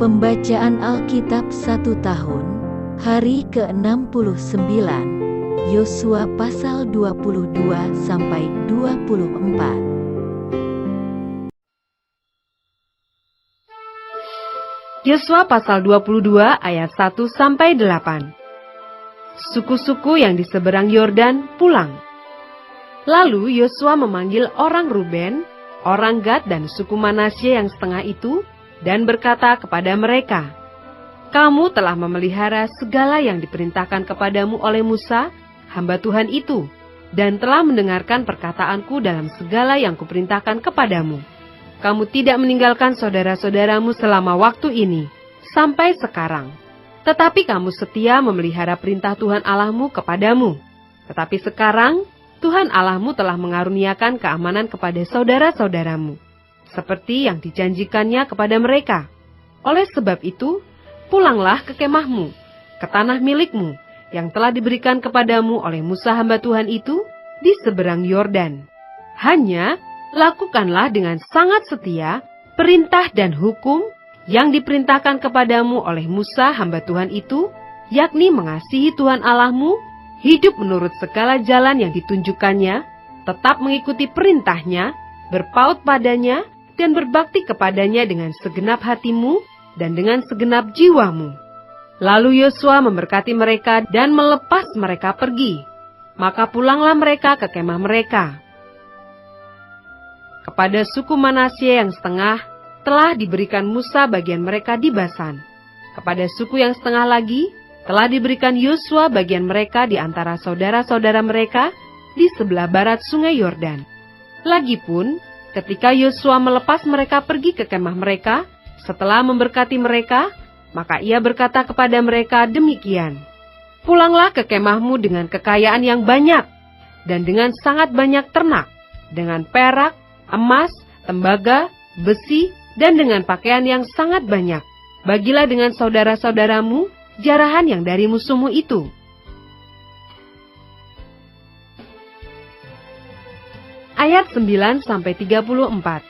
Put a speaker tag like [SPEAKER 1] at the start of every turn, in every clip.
[SPEAKER 1] Pembacaan Alkitab 1 tahun, hari ke-69, Yosua pasal 22-24.
[SPEAKER 2] Yosua pasal 22 ayat 1-8. Suku-suku yang di seberang Yordan pulang. Lalu Yosua memanggil orang Ruben, orang Gad dan suku Manasye yang setengah itu, dan berkata kepada mereka, "Kamu telah memelihara segala yang diperintahkan kepadamu oleh Musa, hamba Tuhan itu, dan telah mendengarkan perkataanku dalam segala yang kuperintahkan kepadamu. Kamu tidak meninggalkan saudara-saudaramu selama waktu ini, sampai sekarang. Tetapi kamu setia memelihara perintah Tuhan Allahmu kepadamu. Tetapi sekarang, Tuhan Allahmu telah mengaruniakan keamanan kepada saudara-saudaramu, seperti yang dijanjikannya kepada mereka. Oleh sebab itu, pulanglah ke kemahmu, ke tanah milikmu, yang telah diberikan kepadamu oleh Musa hamba Tuhan itu di seberang Yordan. Hanya lakukanlah dengan sangat setia perintah dan hukum yang diperintahkan kepadamu oleh Musa hamba Tuhan itu, yakni mengasihi Tuhan Allahmu, hidup menurut segala jalan yang ditunjukkannya, tetap mengikuti perintahnya, berpaut padanya, dan berbakti kepadanya dengan segenap hatimu dan dengan segenap jiwamu." Lalu Yosua memberkati mereka dan melepas mereka pergi. Maka pulanglah mereka ke kemah mereka. Kepada suku Manasye yang setengah telah diberikan Musa bagian mereka di Basan. Kepada suku yang setengah lagi telah diberikan Yosua bagian mereka di antara saudara-saudara mereka di sebelah barat sungai Yordan. Lagipun, ketika Yosua melepas mereka pergi ke kemah mereka, setelah memberkati mereka, maka ia berkata kepada mereka demikian, "Pulanglah ke kemahmu dengan kekayaan yang banyak, dan dengan sangat banyak ternak, dengan perak, emas, tembaga, besi, dan dengan pakaian yang sangat banyak. Bagilah dengan saudara-saudaramu jarahan yang dari musuhmu itu." Ayat 9-34.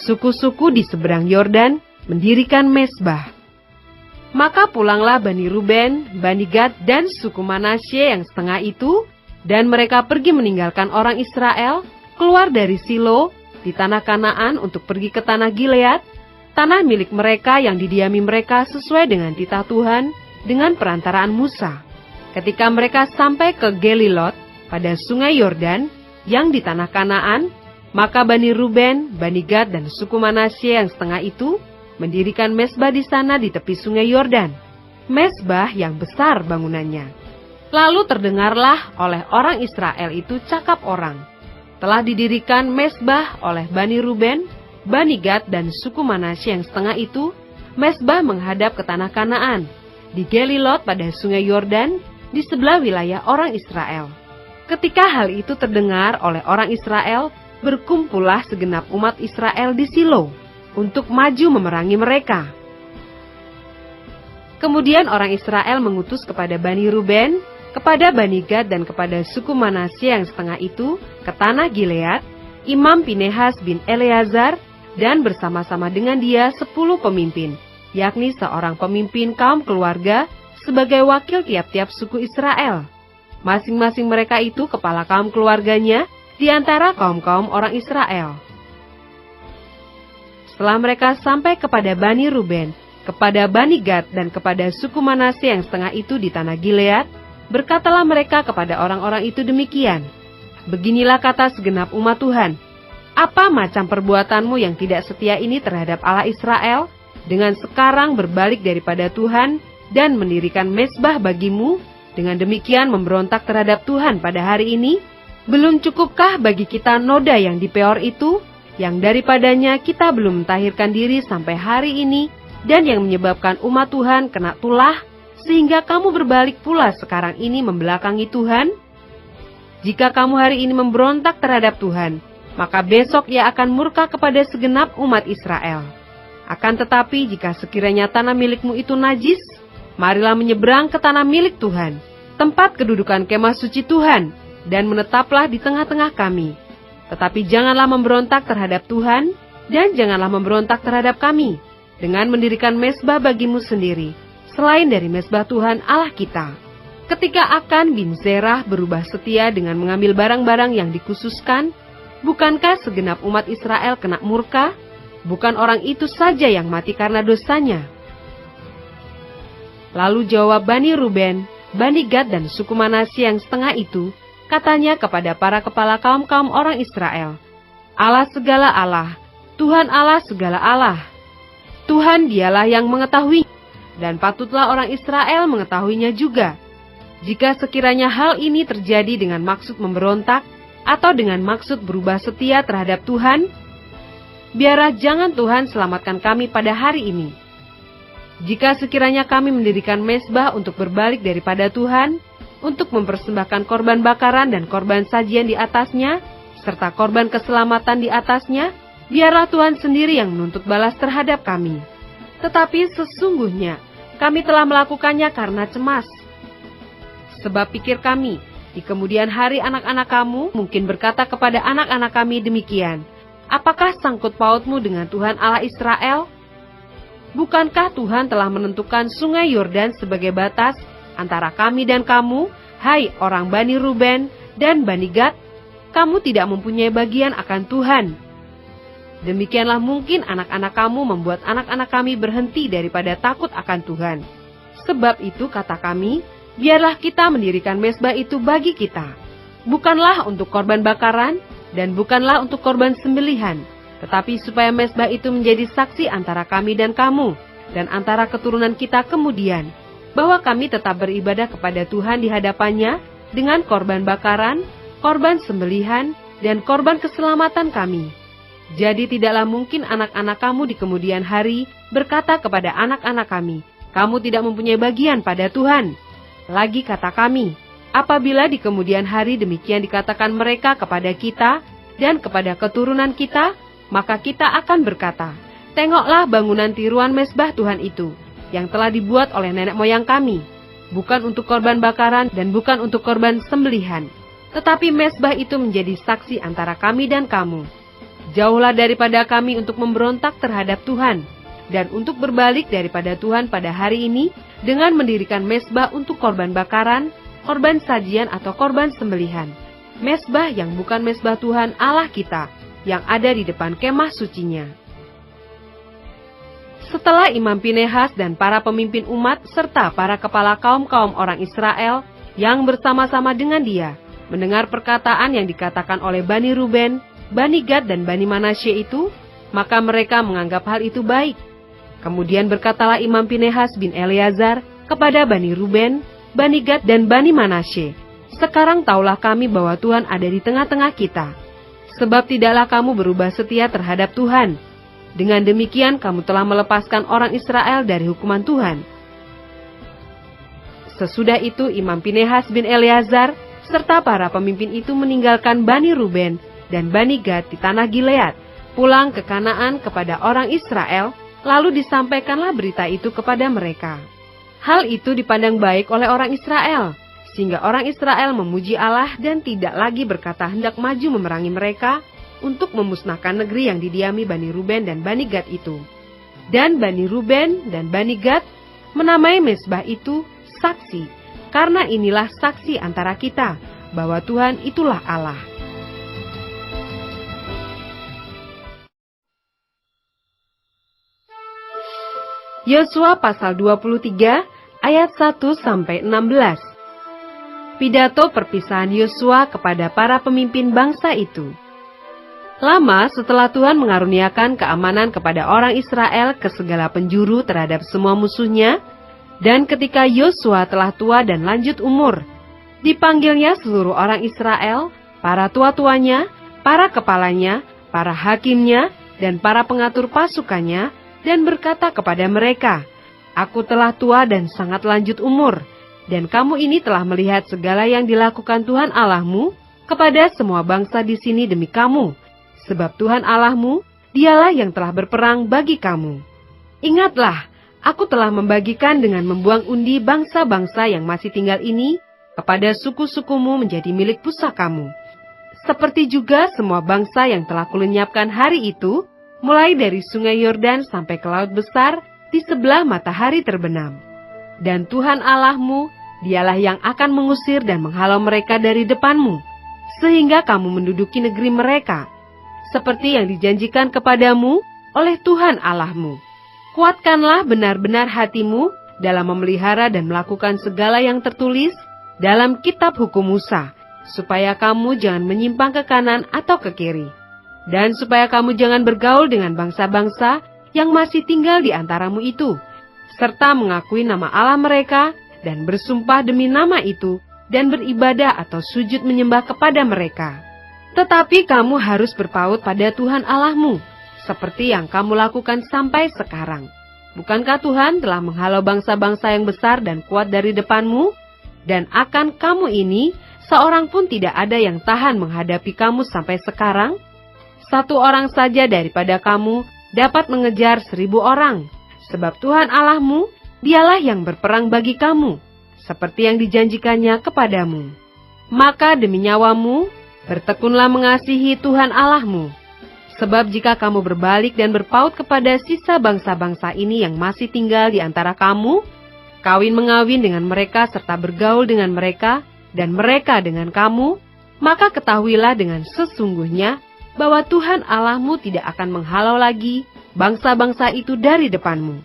[SPEAKER 2] Suku-suku di seberang Yordan mendirikan mezbah. Maka pulanglah Bani Ruben, Bani Gad, dan suku Manasye yang setengah itu, dan mereka pergi meninggalkan orang Israel, keluar dari Silo, di tanah Kanaan untuk pergi ke tanah Gilead, tanah milik mereka yang didiami mereka sesuai dengan titah Tuhan, dengan perantaraan Musa. Ketika mereka sampai ke Gelilot, pada sungai Yordan, yang di tanah Kanaan, maka Bani Ruben, Bani Gad, dan suku Manasye yang setengah itu mendirikan mezbah di sana di tepi sungai Yordan, mezbah yang besar bangunannya. Lalu terdengarlah oleh orang Israel itu cakap orang, telah didirikan mezbah oleh Bani Ruben, Bani Gad, dan suku Manasye yang setengah itu, mezbah menghadap ke tanah Kanaan, di Gelilot pada sungai Yordan, di sebelah wilayah orang Israel. Ketika hal itu terdengar oleh orang Israel, berkumpullah segenap umat Israel di Silo untuk maju memerangi mereka. Kemudian orang Israel mengutus kepada Bani Ruben, kepada Bani Gad, dan kepada suku Manasye yang setengah itu ke tanah Gilead, Imam Pinehas bin Eleazar, dan bersama-sama dengan dia 10 pemimpin, yakni seorang pemimpin kaum keluarga sebagai wakil tiap-tiap suku Israel. Masing-masing mereka itu kepala kaum keluarganya di antara kaum-kaum orang Israel. Setelah mereka sampai kepada Bani Ruben, kepada Bani Gad, dan kepada suku Manasye yang setengah itu di tanah Gilead, berkatalah mereka kepada orang-orang itu demikian, "Beginilah kata segenap umat Tuhan, apa macam perbuatanmu yang tidak setia ini terhadap Allah Israel, dengan sekarang berbalik daripada Tuhan dan mendirikan mezbah bagimu, dengan demikian memberontak terhadap Tuhan pada hari ini? Belum cukupkah bagi kita noda yang di Peor itu, yang daripadanya kita belum mentahirkan diri sampai hari ini, dan yang menyebabkan umat Tuhan kena tulah, sehingga kamu berbalik pula sekarang ini membelakangi Tuhan? Jika kamu hari ini memberontak terhadap Tuhan, maka besok ia akan murka kepada segenap umat Israel. Akan tetapi jika sekiranya tanah milikmu itu najis, marilah menyeberang ke tanah milik Tuhan, tempat kedudukan kemah suci Tuhan, dan menetaplah di tengah-tengah kami. Tetapi janganlah memberontak terhadap Tuhan, dan janganlah memberontak terhadap kami, dengan mendirikan mezbah bagimu sendiri, selain dari mezbah Tuhan Allah kita. Ketika Akan bin Zerah berubah setia dengan mengambil barang-barang yang dikhususkan, bukankah segenap umat Israel kena murka? Bukan orang itu saja yang mati karena dosanya. Lalu jawab Bani Ruben, Bani Gad dan suku Manasye yang setengah itu, katanya kepada para kepala kaum-kaum orang Israel, Allah segala Allah, Tuhan Allah segala Allah. Tuhan dialah yang mengetahui, dan patutlah orang Israel mengetahuinya juga. Jika sekiranya hal ini terjadi dengan maksud memberontak, atau dengan maksud berubah setia terhadap Tuhan, biarlah jangan Tuhan selamatkan kami pada hari ini. Jika sekiranya kami mendirikan mezbah untuk berbalik daripada Tuhan, untuk mempersembahkan korban bakaran dan korban sajian di atasnya, serta korban keselamatan di atasnya, biarlah Tuhan sendiri yang menuntut balas terhadap kami. Tetapi sesungguhnya, kami telah melakukannya karena cemas. Sebab pikir kami, di kemudian hari anak-anak kamu mungkin berkata kepada anak-anak kami demikian, apakah sangkut pautmu dengan Tuhan Allah Israel? Bukankah Tuhan telah menentukan sungai Yordan sebagai batas antara kami dan kamu, hai orang Bani Ruben dan Bani Gad? Kamu tidak mempunyai bagian akan Tuhan. Demikianlah mungkin anak-anak kamu membuat anak-anak kami berhenti daripada takut akan Tuhan. Sebab itu kata kami, biarlah kita mendirikan mezbah itu bagi kita. Bukanlah untuk korban bakaran dan bukanlah untuk korban sembelihan, tetapi supaya mezbah itu menjadi saksi antara kami dan kamu, dan antara keturunan kita kemudian, bahwa kami tetap beribadah kepada Tuhan di hadapannya dengan korban bakaran, korban sembelihan, dan korban keselamatan kami. Jadi tidaklah mungkin anak-anak kamu di kemudian hari berkata kepada anak-anak kami, kamu tidak mempunyai bagian pada Tuhan. Lagi kata kami, apabila di kemudian hari demikian dikatakan mereka kepada kita dan kepada keturunan kita, maka kita akan berkata, tengoklah bangunan tiruan mezbah Tuhan itu, yang telah dibuat oleh nenek moyang kami, bukan untuk korban bakaran dan bukan untuk korban sembelihan. Tetapi mezbah itu menjadi saksi antara kami dan kamu. Jauhlah daripada kami untuk memberontak terhadap Tuhan, dan untuk berbalik daripada Tuhan pada hari ini, dengan mendirikan mezbah untuk korban bakaran, korban sajian atau korban sembelihan. Mezbah yang bukan mezbah Tuhan Allah kita, yang ada di depan kemah sucinya. Setelah Imam Pinehas dan para pemimpin umat serta para kepala kaum-kaum orang Israel yang bersama-sama dengan dia mendengar perkataan yang dikatakan oleh Bani Ruben, Bani Gad dan Bani Manasye itu, maka mereka menganggap hal itu baik. Kemudian berkatalah Imam Pinehas bin Eleazar kepada Bani Ruben, Bani Gad dan Bani Manasye, sekarang taulah kami bahwa Tuhan ada di tengah-tengah kita. Sebab tidaklah kamu berubah setia terhadap Tuhan. Dengan demikian kamu telah melepaskan orang Israel dari hukuman Tuhan. Sesudah itu Imam Pinehas bin Eleazar serta para pemimpin itu meninggalkan Bani Ruben dan Bani Gad di tanah Gilead, pulang ke Kanaan kepada orang Israel, lalu disampaikanlah berita itu kepada mereka. Hal itu dipandang baik oleh orang Israel, sehingga orang Israel memuji Allah dan tidak lagi berkata hendak maju memerangi mereka untuk memusnahkan negeri yang didiami Bani Ruben dan Bani Gad itu. Dan Bani Ruben dan Bani Gad menamai mezbah itu saksi, karena inilah saksi antara kita, bahwa Tuhan itulah Allah. Yosua pasal 23 ayat 1-16. Pidato perpisahan Yosua kepada para pemimpin bangsa itu. Lama setelah Tuhan mengaruniakan keamanan kepada orang Israel ke segala penjuru terhadap semua musuhnya, dan ketika Yosua telah tua dan lanjut umur, dipanggilnya seluruh orang Israel, para tua-tuanya, para kepalanya, para hakimnya, dan para pengatur pasukannya, dan berkata kepada mereka, aku telah tua dan sangat lanjut umur, dan kamu ini telah melihat segala yang dilakukan Tuhan Allahmu kepada semua bangsa di sini demi kamu, sebab Tuhan Allahmu, dialah yang telah berperang bagi kamu. Ingatlah, aku telah membagikan dengan membuang undi bangsa-bangsa yang masih tinggal ini kepada suku-sukumu menjadi milik pusakamu. Seperti juga semua bangsa yang telah kulenyapkan hari itu mulai dari sungai Yordan sampai ke laut besar di sebelah matahari terbenam. Dan Tuhan Allahmu, dialah yang akan mengusir dan menghalau mereka dari depanmu, sehingga kamu menduduki negeri mereka, seperti yang dijanjikan kepadamu oleh Tuhan Allahmu. Kuatkanlah benar-benar hatimu dalam memelihara dan melakukan segala yang tertulis dalam kitab hukum Musa, supaya kamu jangan menyimpang ke kanan atau ke kiri, dan supaya kamu jangan bergaul dengan bangsa-bangsa yang masih tinggal di antaramu itu, serta mengakui nama Allah mereka dan bersumpah demi nama itu dan beribadah atau sujud menyembah kepada mereka. Tetapi kamu harus berpaut pada Tuhan Allahmu, seperti yang kamu lakukan sampai sekarang. Bukankah Tuhan telah menghalau bangsa-bangsa yang besar dan kuat dari depanmu? Dan akan kamu ini, seorang pun tidak ada yang tahan menghadapi kamu sampai sekarang? Satu orang saja daripada kamu dapat mengejar 1.000 orang, sebab Tuhan Allahmu, dialah yang berperang bagi kamu, seperti yang dijanjikannya kepadamu. Maka demi nyawamu, bertekunlah mengasihi Tuhan Allahmu. Sebab jika kamu berbalik dan berpaut kepada sisa bangsa-bangsa ini yang masih tinggal di antara kamu, kawin-mengawin dengan mereka serta bergaul dengan mereka, dan mereka dengan kamu, maka ketahuilah dengan sesungguhnya bahwa Tuhan Allahmu tidak akan menghalau lagi bangsa-bangsa itu dari depanmu.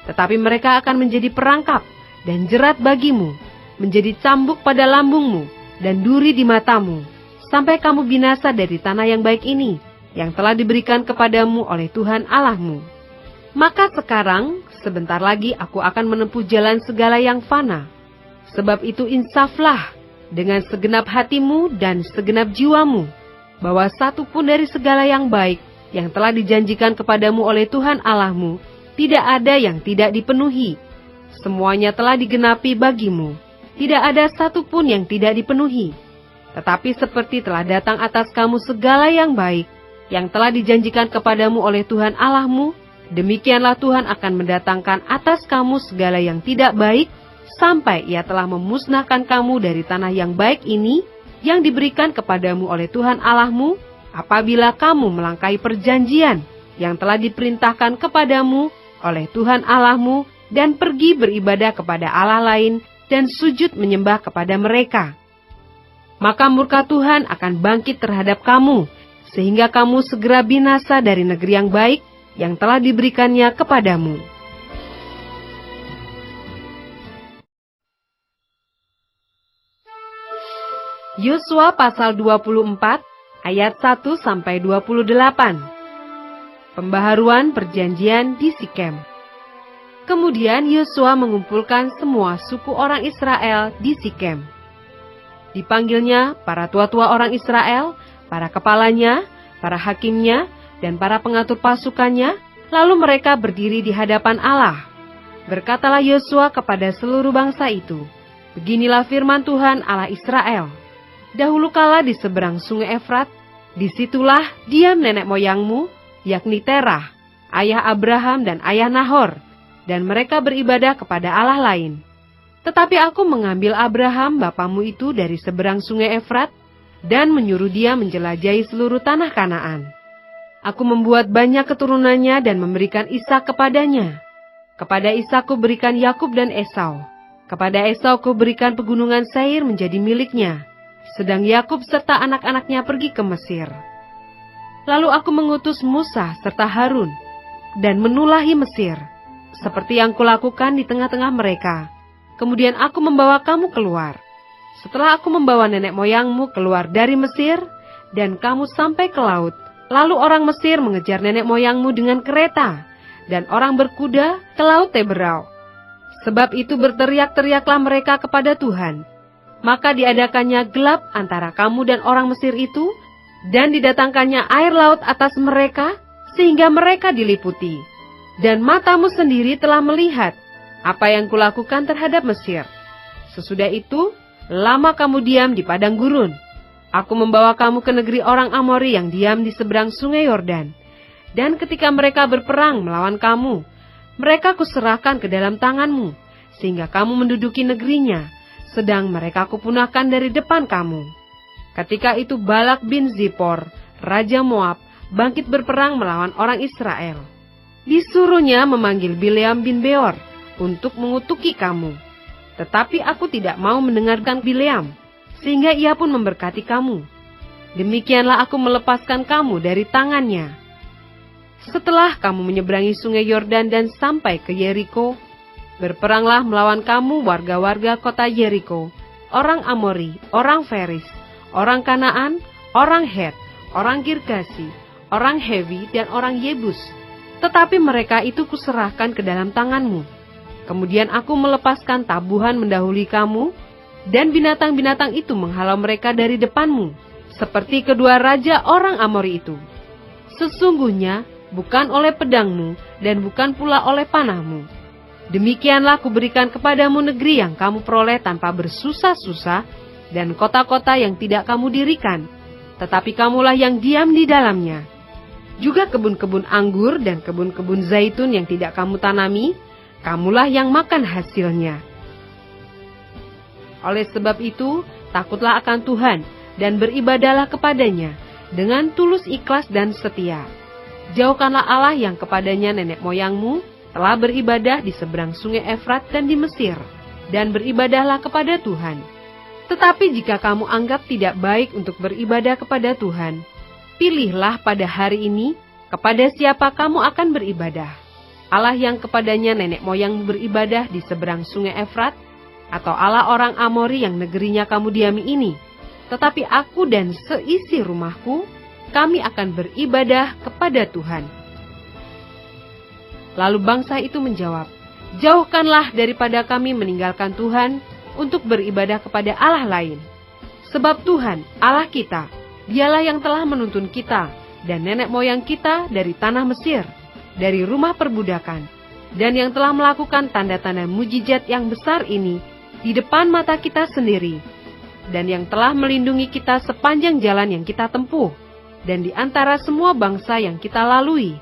[SPEAKER 2] Tetapi mereka akan menjadi perangkap dan jerat bagimu, menjadi cambuk pada lambungmu dan duri di matamu, sampai kamu binasa dari tanah yang baik ini, yang telah diberikan kepadamu oleh Tuhan Allahmu. Maka sekarang, sebentar lagi aku akan menempuh jalan segala yang fana. Sebab itu insaflah dengan segenap hatimu dan segenap jiwamu, bahwa satu pun dari segala yang baik yang telah dijanjikan kepadamu oleh Tuhan Allahmu, tidak ada yang tidak dipenuhi. Semuanya telah digenapi bagimu, tidak ada satu pun yang tidak dipenuhi. Tetapi seperti telah datang atas kamu segala yang baik, yang telah dijanjikan kepadamu oleh Tuhan Allahmu, demikianlah Tuhan akan mendatangkan atas kamu segala yang tidak baik, sampai Ia telah memusnahkan kamu dari tanah yang baik ini, yang diberikan kepadamu oleh Tuhan Allahmu, apabila kamu melangkahi perjanjian yang telah diperintahkan kepadamu oleh Tuhan Allahmu, dan pergi beribadah kepada Allah lain, dan sujud menyembah kepada mereka. Maka murka Tuhan akan bangkit terhadap kamu, sehingga kamu segera binasa dari negeri yang baik yang telah diberikannya kepadamu. Yosua pasal 24 ayat 1-28. Pembaharuan perjanjian di Sikem. Kemudian Yosua mengumpulkan semua suku orang Israel di Sikem. Dipanggilnya para tua-tua orang Israel, para kepalanya, para hakimnya, dan para pengatur pasukannya, lalu mereka berdiri di hadapan Allah. Berkatalah Yosua kepada seluruh bangsa itu, "Beginilah firman Tuhan Allah Israel. Dahulu kala di seberang sungai Efrat, disitulah diam nenek moyangmu, yakni Terah, ayah Abraham dan ayah Nahor, dan mereka beribadah kepada Allah lain. Tetapi aku mengambil Abraham bapamu itu dari seberang sungai Efrat, dan menyuruh dia menjelajahi seluruh tanah Kanaan. Aku membuat banyak keturunannya dan memberikan Ishak kepadanya. Kepada Ishak kuberikan Yakub dan Esau. Kepada Esau kuberikan pegunungan Seir menjadi miliknya, sedang Yakub serta anak-anaknya pergi ke Mesir. Lalu aku mengutus Musa serta Harun, dan menulahi Mesir, seperti yang kulakukan di tengah-tengah mereka. Kemudian aku membawa kamu keluar. Setelah aku membawa nenek moyangmu keluar dari Mesir, dan kamu sampai ke laut, lalu orang Mesir mengejar nenek moyangmu dengan kereta, dan orang berkuda ke laut Teberau. Sebab itu berteriak-teriaklah mereka kepada Tuhan. Maka diadakannya gelap antara kamu dan orang Mesir itu, dan didatangkannya air laut atas mereka, sehingga mereka diliputi. Dan matamu sendiri telah melihat apa yang kulakukan terhadap Mesir. Sesudah itu, lama kamu diam di padang gurun. Aku membawa kamu ke negeri orang Amori yang diam di seberang sungai Yordan. Dan ketika mereka berperang melawan kamu, mereka kuserahkan ke dalam tanganmu, sehingga kamu menduduki negerinya, sedang mereka kupunahkan dari depan kamu. Ketika itu Balak bin Zipor, Raja Moab, bangkit berperang melawan orang Israel. Disuruhnya memanggil Bileam bin Beor untuk mengutuki kamu. Tetapi aku tidak mau mendengarkan Bileam, sehingga ia pun memberkati kamu. Demikianlah aku melepaskan kamu dari tangannya. Setelah kamu menyeberangi sungai Yordan dan sampai ke Yeriko, berperanglah melawan kamu warga-warga kota Yeriko, orang Amori, orang Feris, orang Kanaan, orang Het, orang Girgasi, orang Hewi, dan orang Yebus. Tetapi mereka itu kuserahkan ke dalam tanganmu. Kemudian aku melepaskan tabuhan mendahului kamu, dan binatang-binatang itu menghalau mereka dari depanmu, seperti kedua raja orang Amori itu. Sesungguhnya bukan oleh pedangmu, dan bukan pula oleh panahmu. Demikianlah kuberikan kepadamu negeri yang kamu peroleh tanpa bersusah-susah, dan kota-kota yang tidak kamu dirikan, tetapi kamulah yang diam di dalamnya. Juga kebun-kebun anggur dan kebun-kebun zaitun yang tidak kamu tanami, kamulah yang makan hasilnya. Oleh sebab itu, takutlah akan Tuhan, dan beribadahlah kepadanya, dengan tulus ikhlas dan setia. Jauhkanlah Allah yang kepadanya nenek moyangmu telah beribadah di seberang sungai Efrat dan di Mesir, dan beribadahlah kepada Tuhan. Tetapi jika kamu anggap tidak baik untuk beribadah kepada Tuhan, pilihlah pada hari ini kepada siapa kamu akan beribadah. Allah yang kepadanya nenek moyangmu beribadah di seberang sungai Efrat, atau Allah orang Amori yang negerinya kamu diami ini. Tetapi aku dan seisi rumahku, kami akan beribadah kepada Tuhan. Lalu bangsa itu menjawab, jauhkanlah daripada kami meninggalkan Tuhan untuk beribadah kepada Allah lain. Sebab Tuhan, Allah kita, dialah yang telah menuntun kita dan nenek moyang kita dari tanah Mesir, dari rumah perbudakan, dan yang telah melakukan tanda-tanda mujizat yang besar ini di depan mata kita sendiri, dan yang telah melindungi kita sepanjang jalan yang kita tempuh, dan di antara semua bangsa yang kita lalui.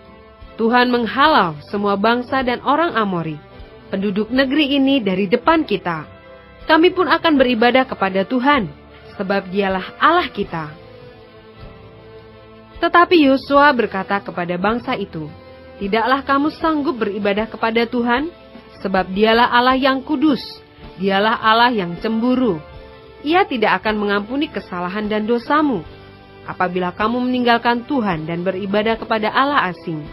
[SPEAKER 2] Tuhan menghalau semua bangsa dan orang Amori, penduduk negeri ini dari depan kita. Kami pun akan beribadah kepada Tuhan, sebab dialah Allah kita. Tetapi Yosua berkata kepada bangsa itu, tidaklah kamu sanggup beribadah kepada Tuhan, sebab dialah Allah yang kudus, dialah Allah yang cemburu. Ia tidak akan mengampuni kesalahan dan dosamu. Apabila kamu meninggalkan Tuhan dan beribadah kepada Allah asing,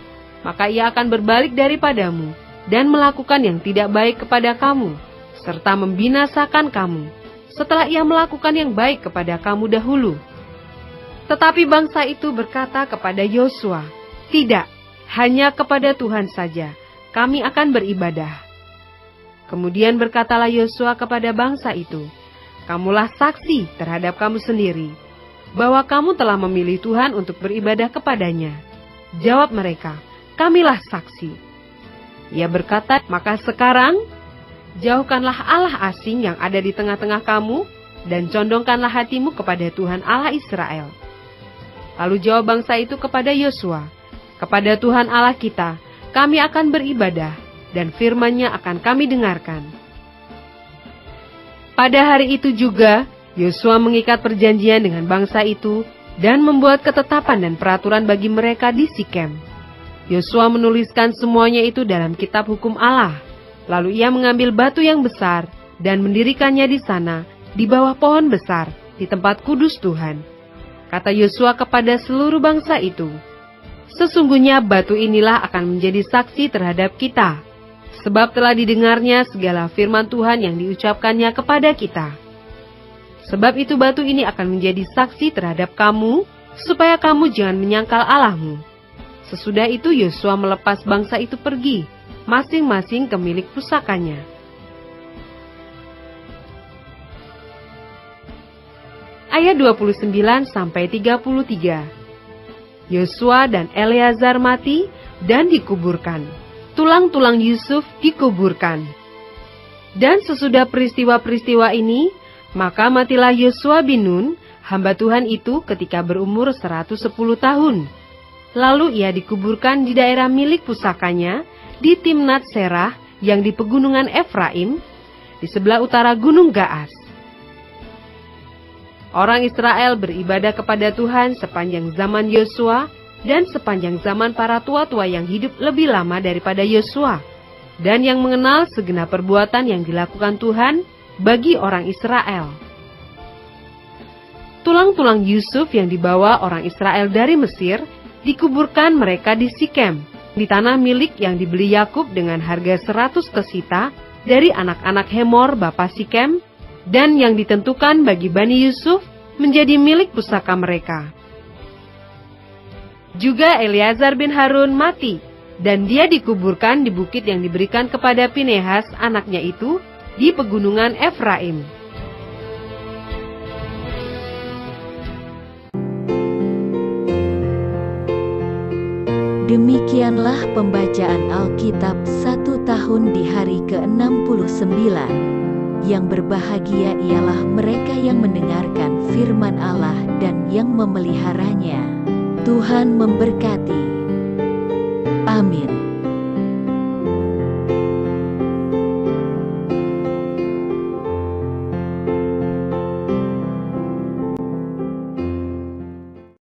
[SPEAKER 2] maka ia akan berbalik daripadamu dan melakukan yang tidak baik kepada kamu, serta membinasakan kamu, setelah ia melakukan yang baik kepada kamu dahulu. Tetapi bangsa itu berkata kepada Yosua, tidak, hanya kepada Tuhan saja kami akan beribadah. Kemudian berkatalah Yosua kepada bangsa itu, kamulah saksi terhadap kamu sendiri, bahwa kamu telah memilih Tuhan untuk beribadah kepadanya. Jawab mereka, kamilah saksi. Ia berkata, maka sekarang jauhkanlah Allah asing yang ada di tengah-tengah kamu, dan condongkanlah hatimu kepada Tuhan Allah Israel. Lalu jawab bangsa itu kepada Yosua, kepada Tuhan Allah kita, kami akan beribadah, dan firman-Nya akan kami dengarkan. Pada hari itu juga, Yosua mengikat perjanjian dengan bangsa itu, dan membuat ketetapan dan peraturan bagi mereka di Sikem. Yosua menuliskan semuanya itu dalam kitab hukum Allah. Lalu ia mengambil batu yang besar, dan mendirikannya di sana, di bawah pohon besar, di tempat kudus Tuhan. Kata Yosua kepada seluruh bangsa itu, sesungguhnya batu inilah akan menjadi saksi terhadap kita, sebab telah didengarnya segala firman Tuhan yang diucapkannya kepada kita. Sebab itu batu ini akan menjadi saksi terhadap kamu, supaya kamu jangan menyangkal Allahmu. Sesudah itu Yosua melepas bangsa itu pergi, masing-masing ke milik pusakanya. Ayat 29-33. Yosua dan Eleazar mati dan dikuburkan. Tulang-tulang Yusuf dikuburkan. Dan sesudah peristiwa-peristiwa ini, maka matilah Yosua bin Nun, hamba Tuhan itu ketika berumur 110 tahun. Lalu ia dikuburkan di daerah milik pusakanya, di Timnat Serah yang di pegunungan Efraim, di sebelah utara gunung Gaas. Orang Israel beribadah kepada Tuhan sepanjang zaman Yosua dan sepanjang zaman para tua-tua yang hidup lebih lama daripada Yosua, dan yang mengenal segenap perbuatan yang dilakukan Tuhan bagi orang Israel. Tulang-tulang Yusuf yang dibawa orang Israel dari Mesir dikuburkan mereka di Sikem, di tanah milik yang dibeli Yakub dengan harga 100 kesita dari anak-anak Hemor bapa Sikem, dan yang ditentukan bagi Bani Yusuf menjadi milik pusaka mereka. Juga Eleazar bin Harun mati, dan dia dikuburkan di bukit yang diberikan kepada Pinehas anaknya itu di pegunungan Efraim.
[SPEAKER 1] Demikianlah pembacaan Alkitab 1 tahun di hari ke-69. Yang berbahagia ialah mereka yang mendengarkan firman Allah dan yang memeliharanya. Tuhan memberkati. Amin.